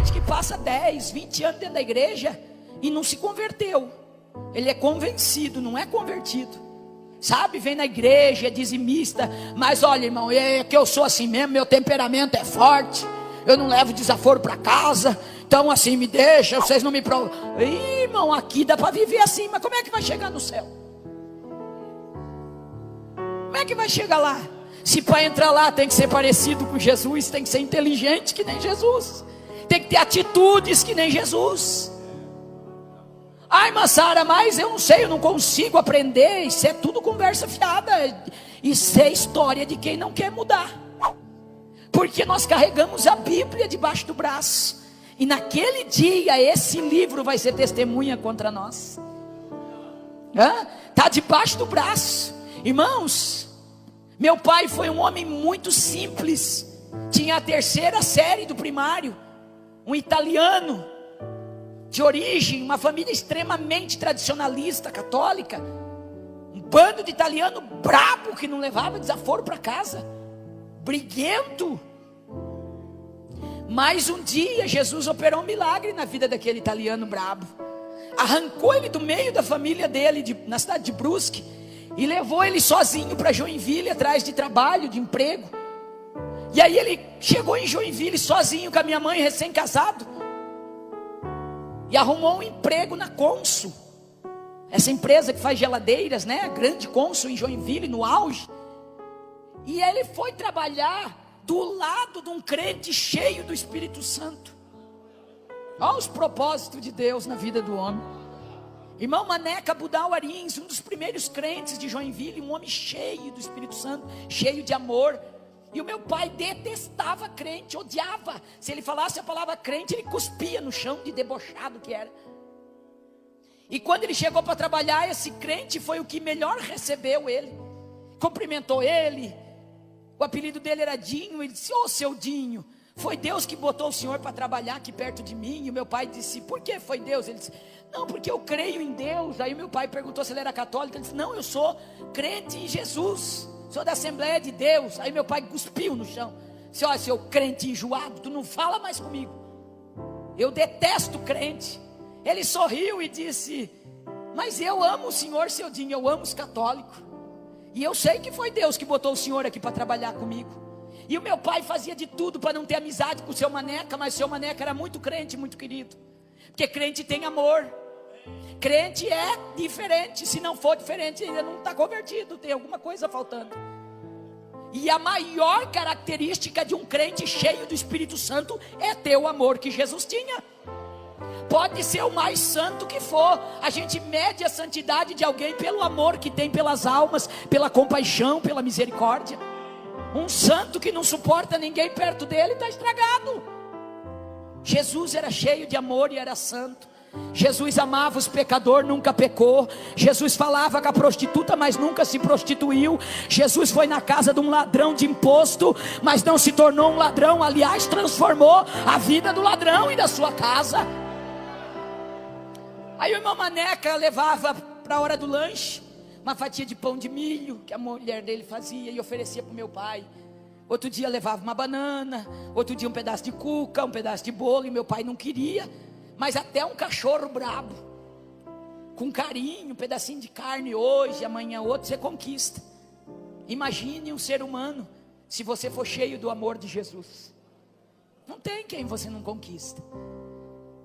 gente que passa 10, 20 anos dentro da igreja e não se converteu. Ele é convencido, não é convertido. Sabe, vem na igreja, é dizimista, mas olha, irmão, é que eu sou assim mesmo, meu temperamento é forte, eu não levo desaforo para casa, então assim, me deixa, vocês não me provam. Irmão, aqui dá para viver assim, mas como é que vai chegar no céu? Como é que vai chegar lá? Se para entrar lá tem que ser parecido com Jesus, tem que ser inteligente que nem Jesus, tem que ter atitudes que nem Jesus. Ai, mas Sara, mas eu não sei, eu não consigo aprender. Isso é tudo conversa fiada. Isso é história de quem não quer mudar. Porque nós carregamos a Bíblia debaixo do braço. E naquele dia esse livro vai ser testemunha contra nós. Está debaixo do braço. Irmãos, meu pai foi um homem muito simples. Tinha a 3ª série do primário. Um italiano de origem, uma família extremamente tradicionalista, católica, um bando de italiano brabo que não levava desaforo para casa, briguento. Mas um dia Jesus operou um milagre na vida daquele italiano brabo, arrancou ele do meio da família dele, na cidade de Brusque, e levou ele sozinho para Joinville, atrás de trabalho, de emprego. E aí ele chegou em Joinville sozinho com a minha mãe, recém-casado, e arrumou um emprego na Consul, essa empresa que faz geladeiras, né? A grande Consul em Joinville, no auge. E ele foi trabalhar do lado de um crente cheio do Espírito Santo. Olha os propósitos de Deus na vida do homem. Irmão Maneca Budal Arins, um dos primeiros crentes de Joinville, um homem cheio do Espírito Santo, cheio de amor. E o meu pai detestava crente, odiava. Se ele falasse a palavra crente, ele cuspia no chão, de debochado que era. E quando ele chegou para trabalhar, esse crente foi o que melhor recebeu ele. Cumprimentou ele. O apelido dele era Dinho. Ele disse: ô seu Dinho, foi Deus que botou o senhor para trabalhar aqui perto de mim. E o meu pai disse: por que foi Deus? Ele disse: não, porque eu creio em Deus. Aí o meu pai perguntou se ele era católico. Ele disse: não, eu sou crente em Jesus, sou da Assembleia de Deus. Aí meu pai cuspiu no chão. Disse: olha, seu crente enjoado, tu não fala mais comigo, eu detesto crente. Ele sorriu e disse: mas eu amo o senhor, seu Dinho, eu amo os católicos, e eu sei que foi Deus que botou o senhor aqui para trabalhar comigo. E o meu pai fazia de tudo para não ter amizade com o seu Maneca, mas o seu Maneca era muito crente, muito querido, porque crente tem amor. Crente é diferente. Se não for diferente, ainda não está convertido, tem alguma coisa faltando. E a maior característica de um crente cheio do Espírito Santo é ter o amor que Jesus tinha. Pode ser o mais santo que for, a gente mede a santidade de alguém pelo amor que tem pelas almas, pela compaixão, pela misericórdia. Um santo que não suporta ninguém perto dele está estragado. Jesus era cheio de amor e era santo. Jesus amava os pecadores, nunca pecou. Jesus falava com a prostituta, mas nunca se prostituiu. Jesus foi na casa de um ladrão de imposto, mas não se tornou um ladrão. Aliás, transformou a vida do ladrão e da sua casa. Aí o irmão Maneca levava para a hora do lanche uma fatia de pão de milho que a mulher dele fazia e oferecia para o meu pai. Outro dia levava uma banana, outro dia um pedaço de cuca, um pedaço de bolo, e meu pai não queria. Mas até um cachorro brabo, com carinho, um pedacinho de carne hoje, amanhã outro, você conquista. Imagine um ser humano, se você for cheio do amor de Jesus. Não tem quem você não conquista.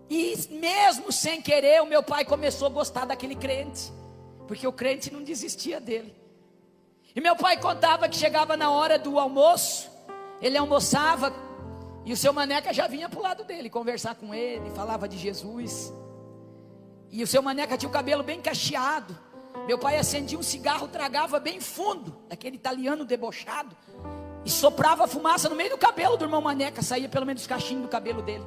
E mesmo sem querer, o meu pai começou a gostar daquele crente, porque o crente não desistia dele. E meu pai contava que chegava na hora do almoço, ele almoçava, e o seu Maneca já vinha para o lado dele, conversar com ele, falava de Jesus. E o seu Maneca tinha o cabelo bem cacheado. Meu pai acendia um cigarro, tragava bem fundo, daquele italiano debochado, e soprava a fumaça no meio do cabelo do irmão Maneca, saía pelo menos os cachinhos do cabelo dele,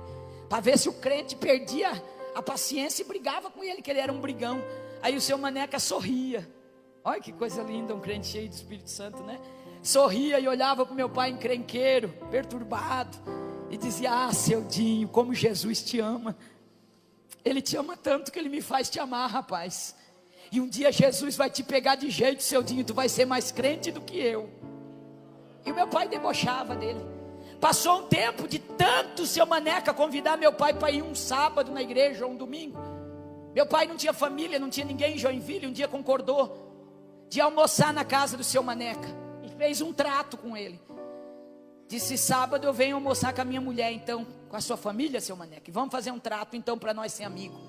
para ver se o crente perdia a paciência e brigava com ele, que ele era um brigão. Aí o seu Maneca sorria. Olha que coisa linda, um crente cheio do Espírito Santo, né? Sorria e olhava para o meu pai encrenqueiro, perturbado, e dizia: ah, seu Dinho, como Jesus te ama. Ele te ama tanto que ele me faz te amar, rapaz. E um dia Jesus vai te pegar de jeito, seu Dinho, tu vai ser mais crente do que eu. E o meu pai debochava dele. Passou um tempo de tanto seu Maneca convidar meu pai para ir um sábado na igreja ou um domingo. Meu pai não tinha família, não tinha ninguém em Joinville. Um dia concordou de almoçar na casa do seu Maneca e fez um trato com ele. Disse: sábado eu venho almoçar com a minha mulher, então, com a sua família, seu Maneca, e vamos fazer um trato então para nós ser amigos.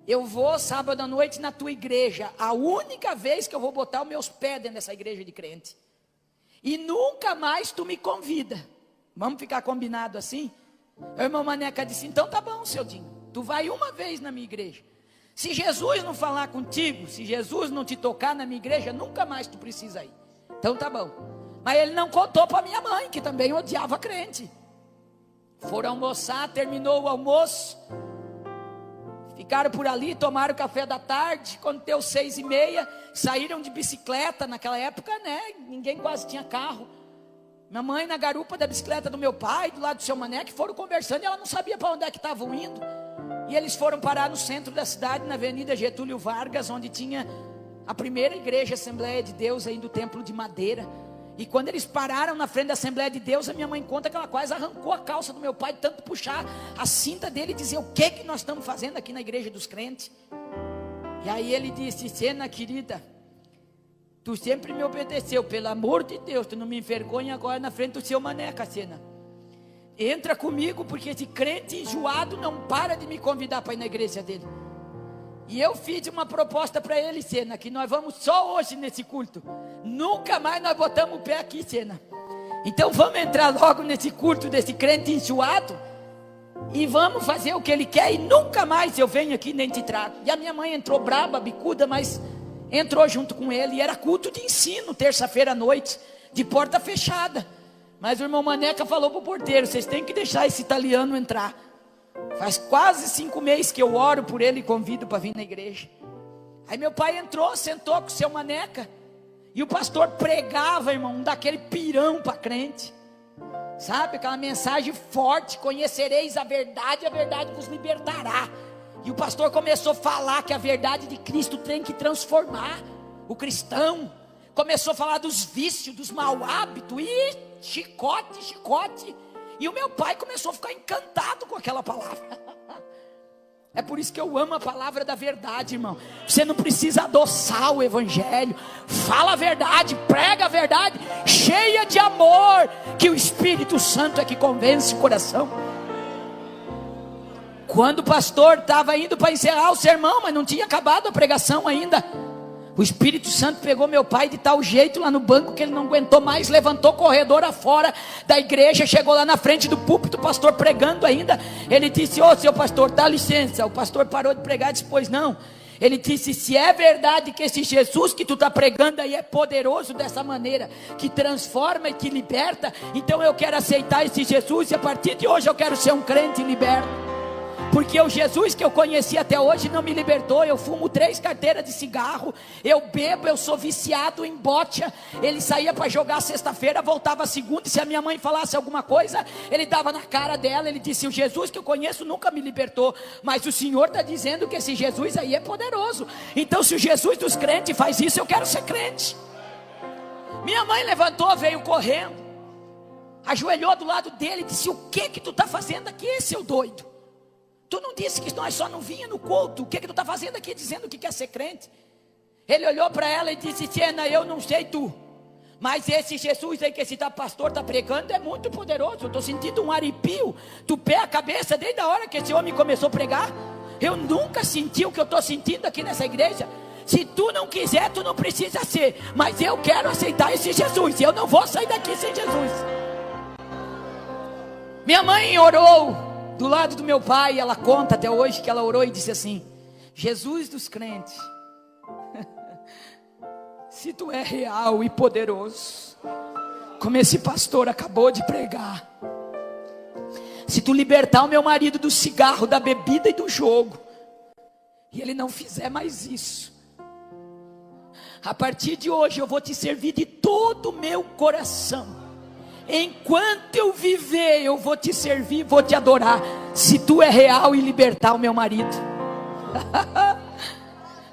Eu vou sábado à noite na tua igreja, a única vez que eu vou botar os meus pés dentro dessa igreja de crente, e nunca mais tu me convida. Vamos ficar combinado assim? O irmão Maneca disse: então tá bom, seu Dinho, tu vai uma vez na minha igreja. Se Jesus não falar contigo, se Jesus não te tocar na minha igreja, nunca mais tu precisa ir. Então tá bom. Mas ele não contou para minha mãe, que também odiava crente. Foram almoçar, terminou o almoço, ficaram por ali, tomaram café da tarde. Quando deu 6:30, saíram de bicicleta. Naquela época, né, ninguém quase tinha carro. Minha mãe na garupa da bicicleta do meu pai, do lado do seu Mané, que foram conversando, e ela não sabia para onde é que estavam indo. E eles foram parar no centro da cidade, na Avenida Getúlio Vargas, onde tinha a primeira igreja Assembleia de Deus, aí do Templo de Madeira. E quando eles pararam na frente da Assembleia de Deus, a minha mãe conta que ela quase arrancou a calça do meu pai, tanto puxar a cinta dele e dizer: o que nós estamos fazendo aqui na igreja dos crentes? E aí ele disse: Sena querida, tu sempre me obedeceu, pelo amor de Deus, tu não me envergonha agora na frente do seu Maneca, Sena. Entra comigo, porque esse crente enjoado não para de me convidar para ir na igreja dele. E eu fiz uma proposta para ele, Sena, que nós vamos só hoje nesse culto. Nunca mais nós botamos o pé aqui, Sena. Então vamos entrar logo nesse culto desse crente enjoado e vamos fazer o que ele quer, e nunca mais eu venho aqui nem te trago. E a minha mãe entrou braba, bicuda, mas entrou junto com ele. E era culto de ensino, terça-feira à noite, de porta fechada. Mas o irmão Maneca falou para o porteiro: vocês têm que deixar esse italiano entrar. Faz quase 5 meses que eu oro por ele e convido para vir na igreja. Aí meu pai entrou, sentou com o seu Maneca, e o pastor pregava, irmão, daquele pirão para crente, sabe, aquela mensagem forte: conhecereis a verdade vos libertará. E o pastor começou a falar que a verdade de Cristo tem que transformar o cristão. Começou a falar dos vícios, dos mau hábitos, e chicote. E o meu pai começou a ficar encantado com aquela palavra. É por isso que eu amo a palavra da verdade, irmão. Você não precisa adoçar o evangelho. Fala a verdade, prega a verdade, cheia de amor, que o Espírito Santo é que convence o coração. Quando o pastor estava indo para encerrar o sermão, mas não tinha acabado a pregação ainda, o Espírito Santo pegou meu pai de tal jeito lá no banco que ele não aguentou mais, levantou corredor afora da igreja, chegou lá na frente do púlpito, o pastor pregando ainda. Ele disse: ô seu pastor, dá licença. O pastor parou de pregar e disse: pois não. Ele disse: se é verdade que esse Jesus que tu está pregando aí é poderoso dessa maneira, que transforma e que liberta, então eu quero aceitar esse Jesus, e a partir de hoje eu quero ser um crente liberto. Porque o Jesus que eu conheci até hoje não me libertou. Eu fumo 3 carteiras de cigarro, eu bebo, eu sou viciado em bocha. Ele saía para jogar sexta-feira, voltava segunda, e se a minha mãe falasse alguma coisa, ele dava na cara dela. Ele disse: o Jesus que eu conheço nunca me libertou, mas o Senhor está dizendo que esse Jesus aí é poderoso. Então se o Jesus dos crentes faz isso, eu quero ser crente. Minha mãe levantou, veio correndo, ajoelhou do lado dele e disse: o que tu está fazendo aqui, seu doido? Tu não disse que nós só não vinha no culto? O que tu está fazendo aqui dizendo que quer ser crente? Ele olhou para ela e disse: Sena, eu não sei tu, mas esse Jesus aí que esse pastor está pregando é muito poderoso. Eu estou sentindo um arrepio do pé à cabeça desde a hora que esse homem começou a pregar. Eu nunca senti o que eu estou sentindo aqui nessa igreja. Se tu não quiser, tu não precisa ser, mas eu quero aceitar esse Jesus. Eu não vou sair daqui sem Jesus. Minha mãe orou do lado do meu pai. Ela conta até hoje que ela orou e disse assim: Jesus dos crentes, se tu é real e poderoso, como esse pastor acabou de pregar, se tu libertar o meu marido do cigarro, da bebida e do jogo, e ele não fizer mais isso, a partir de hoje eu vou te servir de todo o meu coração. Enquanto eu viver, eu vou te servir, vou te adorar, se tu é real e libertar o meu marido.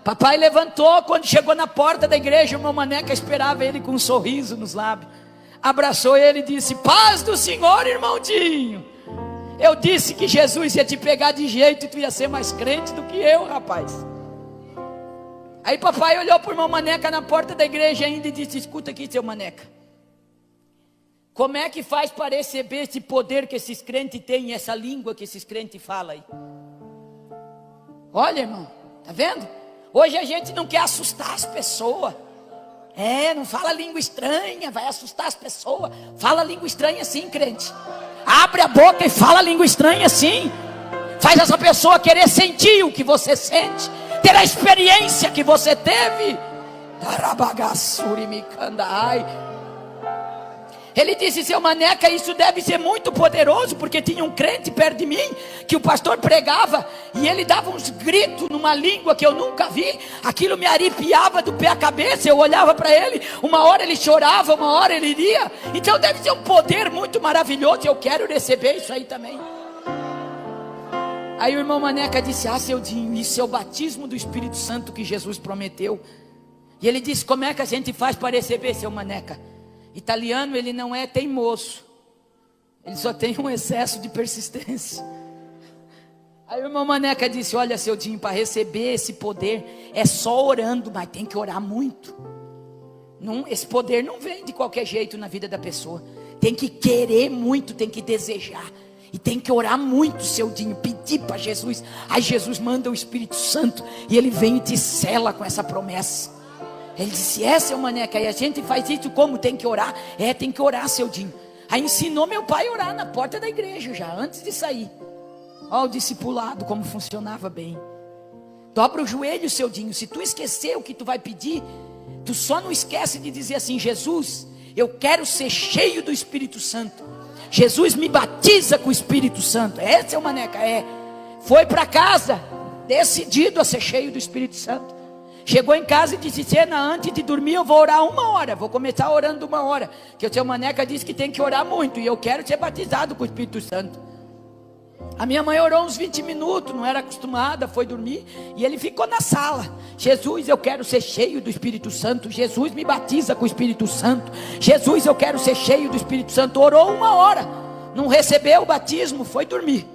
Papai levantou. Quando chegou na porta da igreja, o irmão Maneca esperava ele com um sorriso nos lábios. abraçou ele e disse: paz do Senhor, irmãozinho. Eu disse que Jesus ia te pegar de jeito e tu ia ser mais crente do que eu, rapaz. Aí papai olhou para o irmão Maneca na porta da igreja ainda e disse: escuta aqui, seu Maneca, como é que faz para receber esse poder que esses crentes têm, essa língua que esses crentes falam aí? Olha, irmão, tá vendo? Hoje a gente não quer assustar as pessoas. Não fala língua estranha, vai assustar as pessoas. Fala língua estranha sim, crente. Abre a boca e fala língua estranha sim. Faz essa pessoa querer sentir o que você sente, ter a experiência que você teve. Ele disse: seu Maneca, isso deve ser muito poderoso, porque tinha um crente perto de mim, que o pastor pregava, e ele dava uns gritos numa língua que eu nunca vi. Aquilo me arrepiava do pé à cabeça. Eu olhava para ele, uma hora ele chorava, uma hora ele iria. Então deve ser um poder muito maravilhoso. Eu quero receber isso aí também. Aí o irmão Maneca disse: seu Dinho, isso é o batismo do Espírito Santo que Jesus prometeu. E ele disse: como é que a gente faz para receber, seu Maneca? Italiano, ele não é teimoso, ele só tem um excesso de persistência. Aí o irmão Maneca disse: olha, seu Dinho, para receber esse poder é só orando, mas tem que orar muito. Esse poder não vem de qualquer jeito na vida da pessoa. Tem que querer muito, tem que desejar. E tem que orar muito, seu Dinho, pedir para Jesus. Aí Jesus manda o Espírito Santo e ele vem e te sela com essa promessa. Ele disse: seu Maneca, e a gente faz isso como? Tem que orar? Tem que orar, seu Dinho. Aí ensinou meu pai a orar na porta da igreja já, antes de sair. Olha o discipulado, como funcionava bem. Dobra o joelho, seu Dinho. Se tu esquecer o que tu vai pedir, tu só não esquece de dizer assim: Jesus, eu quero ser cheio do Espírito Santo. Jesus, me batiza com o Espírito Santo. Seu Maneca, foi para casa decidido a ser cheio do Espírito Santo. Chegou em casa e disse: Sena, antes de dormir eu vou orar 1 hora. Vou começar orando 1 hora. Porque o seu Maneca disse que tem que orar muito. E eu quero ser batizado com o Espírito Santo. A minha mãe orou uns 20 minutos. Não era acostumada, foi dormir. E ele ficou na sala: Jesus, eu quero ser cheio do Espírito Santo. Jesus, me batiza com o Espírito Santo. Jesus, eu quero ser cheio do Espírito Santo. Orou 1 hora. Não recebeu o batismo, foi dormir.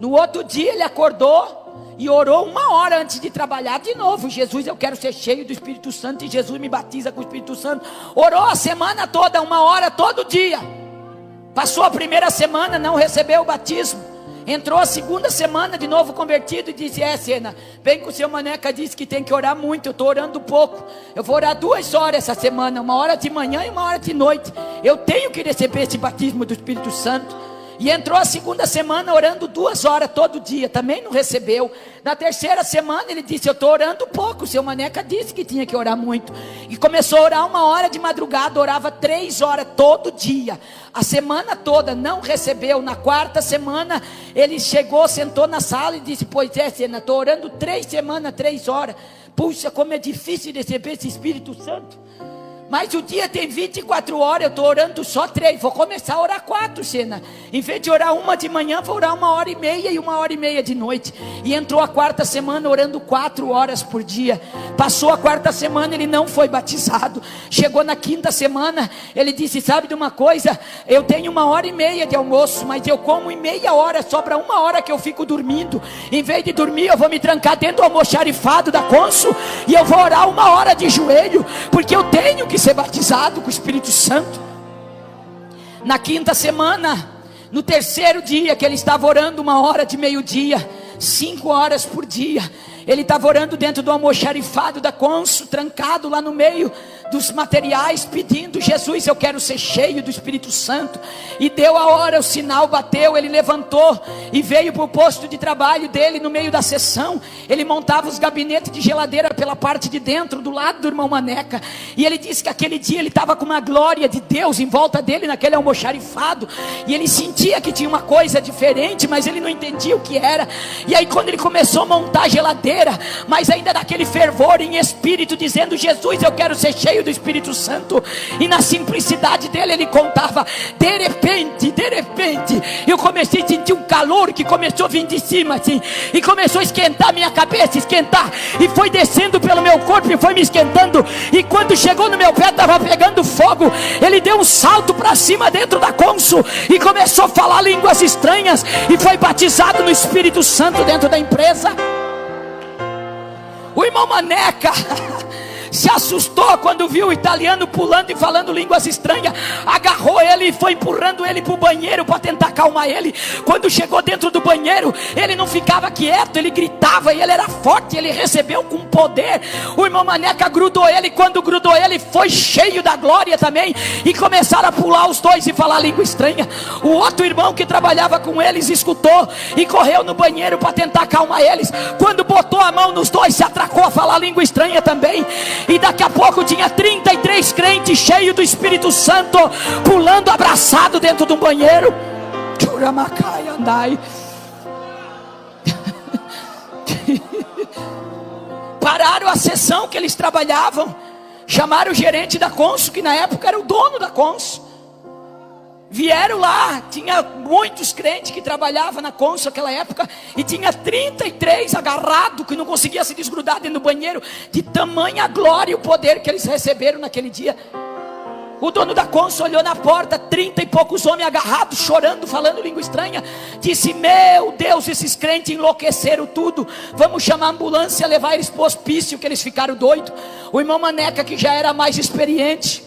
No outro dia ele acordou e orou 1 hora antes de trabalhar de novo: Jesus, eu quero ser cheio do Espírito Santo. E Jesus, me batiza com o Espírito Santo. Orou a semana toda, 1 hora todo dia. Passou a primeira semana, não recebeu o batismo. Entrou a segunda semana, de novo convertido, e disse: Sena, bem que o seu Maneca disse que tem que orar muito, eu estou orando pouco. Eu vou orar 2 horas essa semana, 1 hora de manhã e 1 hora de noite. Eu tenho que receber esse batismo do Espírito Santo. E entrou a segunda semana orando 2 horas todo dia, também não recebeu. Na terceira semana ele disse: eu estou orando pouco, o seu Maneca disse que tinha que orar muito. E começou a orar 1 hora de madrugada, orava 3 horas todo dia. A semana toda não recebeu. Na quarta semana ele chegou, sentou na sala e disse: pois Sena, estou orando 3 semanas, 3 horas. Puxa, como é difícil receber esse Espírito Santo. Mas o dia tem 24 horas, eu estou orando só 3. Vou começar a orar 4, Sena. Em vez de orar 1 de manhã, vou orar 1h30 e 1h30 de noite. E entrou a quarta semana orando 4 horas por dia. Passou a quarta semana, ele não foi batizado. Chegou na quinta semana, ele disse: sabe de uma coisa? Eu tenho 1h30 de almoço, mas eu como em meia hora, sobra 1 hora que eu fico dormindo. Em vez de dormir, eu vou me trancar dentro do almoxarifado da Consul e eu vou orar 1 hora de joelho, porque eu tenho que ser batizado com o Espírito Santo. Na quinta semana, no terceiro dia que ele estava orando 1 hora de meio-dia, 5 horas por dia, ele estava orando dentro do almoxarifado da Consul, trancado lá no meio dos materiais, pedindo: Jesus, eu quero ser cheio do Espírito Santo. E deu a hora, o sinal bateu, ele levantou e veio para o posto de trabalho dele. No meio da sessão, ele montava os gabinetes de geladeira pela parte de dentro, do lado do irmão Maneca. E ele disse que aquele dia ele estava com uma glória de Deus em volta dele, naquele almoxarifado. E ele sentia que tinha uma coisa diferente, mas ele não entendia o que era. E aí quando ele começou a montar a geladeira, maneira, mas ainda daquele fervor em espírito, dizendo: Jesus, eu quero ser cheio do Espírito Santo. E na simplicidade dele, ele contava. De repente, eu comecei a sentir um calor que começou a vir de cima assim, e começou a esquentar minha cabeça, esquentar, e foi descendo pelo meu corpo e foi me esquentando, e quando chegou no meu pé estava pegando fogo. Ele deu um salto para cima dentro da cônsul e começou a falar línguas estranhas, e foi batizado no Espírito Santo dentro da empresa. O irmão Maneca se assustou quando viu o italiano pulando e falando línguas estranhas. Agarrou ele e foi empurrando ele para o banheiro para tentar acalmar ele. Quando chegou dentro do banheiro, ele não ficava quieto, ele gritava, e ele era forte, ele recebeu com poder. O irmão Maneca grudou ele, e quando grudou ele, foi cheio da glória também, e começaram a pular os dois e falar língua estranha. O outro irmão que trabalhava com eles escutou e correu no banheiro para tentar acalmar eles. Quando botou a mão nos dois, se atracou a falar língua estranha também. E daqui a pouco tinha 33 crentes cheios do Espírito Santo, pulando abraçado dentro de um banheiro. Churamacai, andai. Pararam a sessão que eles trabalhavam, chamaram o gerente da cônsul, que na época era o dono da cônsul. Vieram lá, tinha muitos crentes que trabalhavam na cônsul naquela época, e tinha 33 agarrados, que não conseguia se desgrudar dentro do banheiro, de tamanha glória e o poder que eles receberam naquele dia. O dono da cônsul olhou na porta, 30 e poucos homens agarrados, chorando, falando língua estranha. Disse: meu Deus, esses crentes enlouqueceram tudo, vamos chamar a ambulância, levar eles para o hospício, que eles ficaram doidos. O irmão Maneca, que já era mais experiente,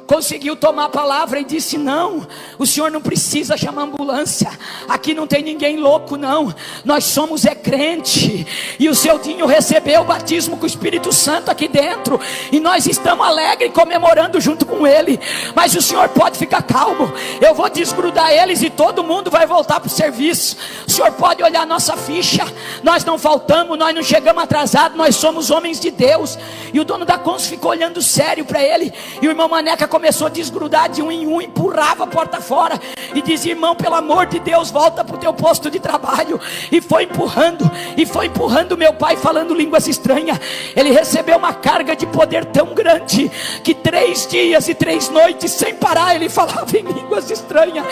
conseguiu tomar a palavra e disse: não, o senhor não precisa chamar ambulância, aqui não tem ninguém louco não, nós somos crente, e o seu Dinho recebeu o batismo com o Espírito Santo aqui dentro, e nós estamos alegres comemorando junto com ele. Mas o senhor pode ficar calmo, eu vou desgrudar eles e todo mundo vai voltar para o serviço. O senhor pode olhar nossa ficha, nós não faltamos, nós não chegamos atrasados, nós somos homens de Deus. E o dono da cônsul ficou olhando sério para ele, e o irmão Maneca começou a desgrudar de um em um, empurrava a porta fora e dizia: irmão, pelo amor de Deus, volta para o teu posto de trabalho. E foi empurrando meu pai, falando línguas estranhas. Ele recebeu uma carga de poder tão grande, que 3 dias e 3 noites sem parar ele falava em línguas estranhas.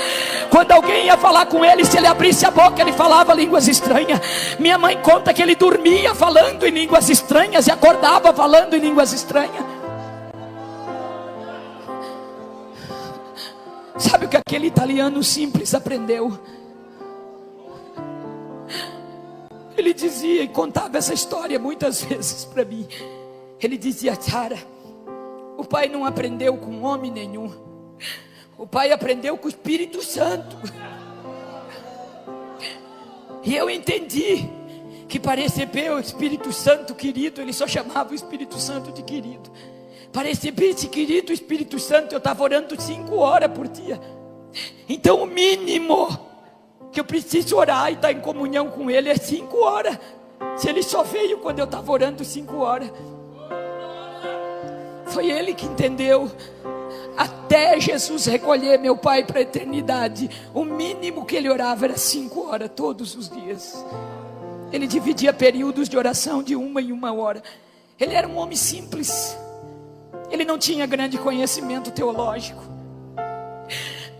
Quando alguém ia falar com ele, se ele abrisse a boca, ele falava línguas estranhas. Minha mãe conta que ele dormia falando em línguas estranhas e acordava falando em línguas estranhas. Sabe o que aquele italiano simples aprendeu? Ele dizia, e contava essa história muitas vezes para mim. Ele dizia: Sara, o pai não aprendeu com homem nenhum, o pai aprendeu com o Espírito Santo. E eu entendi que para receber o Espírito Santo querido, ele só chamava o Espírito Santo de querido. Para receber esse querido Espírito Santo, eu estava orando 5 horas por dia. Então o mínimo que eu preciso orar e estar em comunhão com ele é 5 horas. Se ele só veio quando eu estava orando 5 horas. Foi ele que entendeu. Até Jesus recolher meu pai para a eternidade, o mínimo que ele orava era 5 horas todos os dias. Ele dividia períodos de oração de 1 em 1 hora. Ele era um homem simples. Ele não tinha grande conhecimento teológico,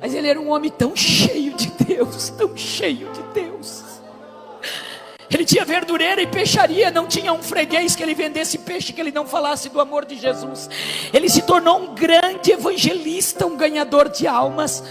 mas ele era um homem tão cheio de Deus, tão cheio de Deus. Ele tinha verdureira e peixaria, não tinha um freguês que ele vendesse peixe que ele não falasse do amor de Jesus. Ele se tornou um grande evangelista, um ganhador de almas.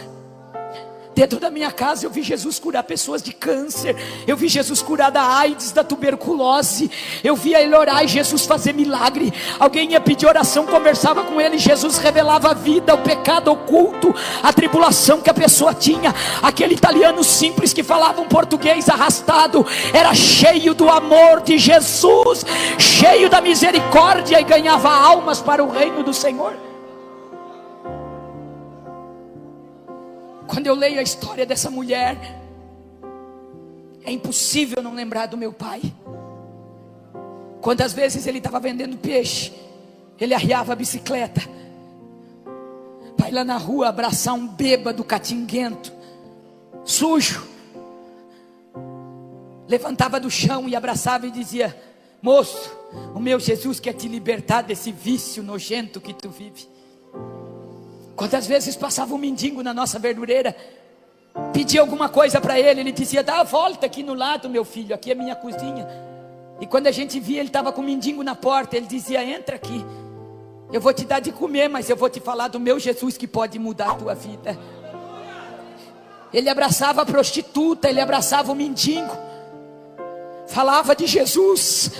Dentro da minha casa eu vi Jesus curar pessoas de câncer, eu vi Jesus curar da AIDS, da tuberculose, eu via ele orar e Jesus fazer milagre. Alguém ia pedir oração, conversava com ele, Jesus revelava a vida, o pecado oculto, a tribulação que a pessoa tinha. Aquele italiano simples que falava um português arrastado, era cheio do amor de Jesus, cheio da misericórdia, e ganhava almas para o reino do Senhor. Quando eu leio a história dessa mulher, é impossível não lembrar do meu pai. Quantas vezes ele estava vendendo peixe, ele arriava a bicicleta para ir lá na rua abraçar um bêbado catinguento, sujo. Levantava do chão e abraçava e dizia: Moço, o meu Jesus quer te libertar desse vício nojento que tu vive. Quantas vezes passava um mendigo na nossa verdureira, pedia alguma coisa para ele, ele dizia: dá a volta aqui no lado, meu filho, aqui é minha cozinha. E quando a gente via, ele estava com o mendigo na porta, ele dizia: entra aqui, eu vou te dar de comer, mas eu vou te falar do meu Jesus que pode mudar a tua vida. Ele abraçava a prostituta, ele abraçava o mendigo, falava de Jesus.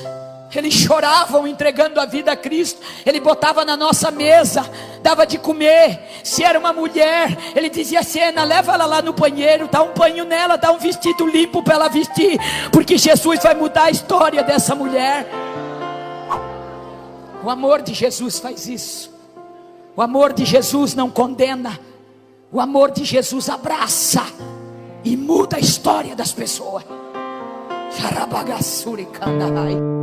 Eles choravam entregando a vida a Cristo. Ele botava na nossa mesa, dava de comer. Se era uma mulher, ele dizia: Sena, leva ela lá no banheiro, dá um banho nela, dá um vestido limpo para ela vestir, porque Jesus vai mudar a história dessa mulher. O amor de Jesus faz isso. O amor de Jesus não condena. O amor de Jesus abraça e muda a história das pessoas. Xarabagassuri Kandahai.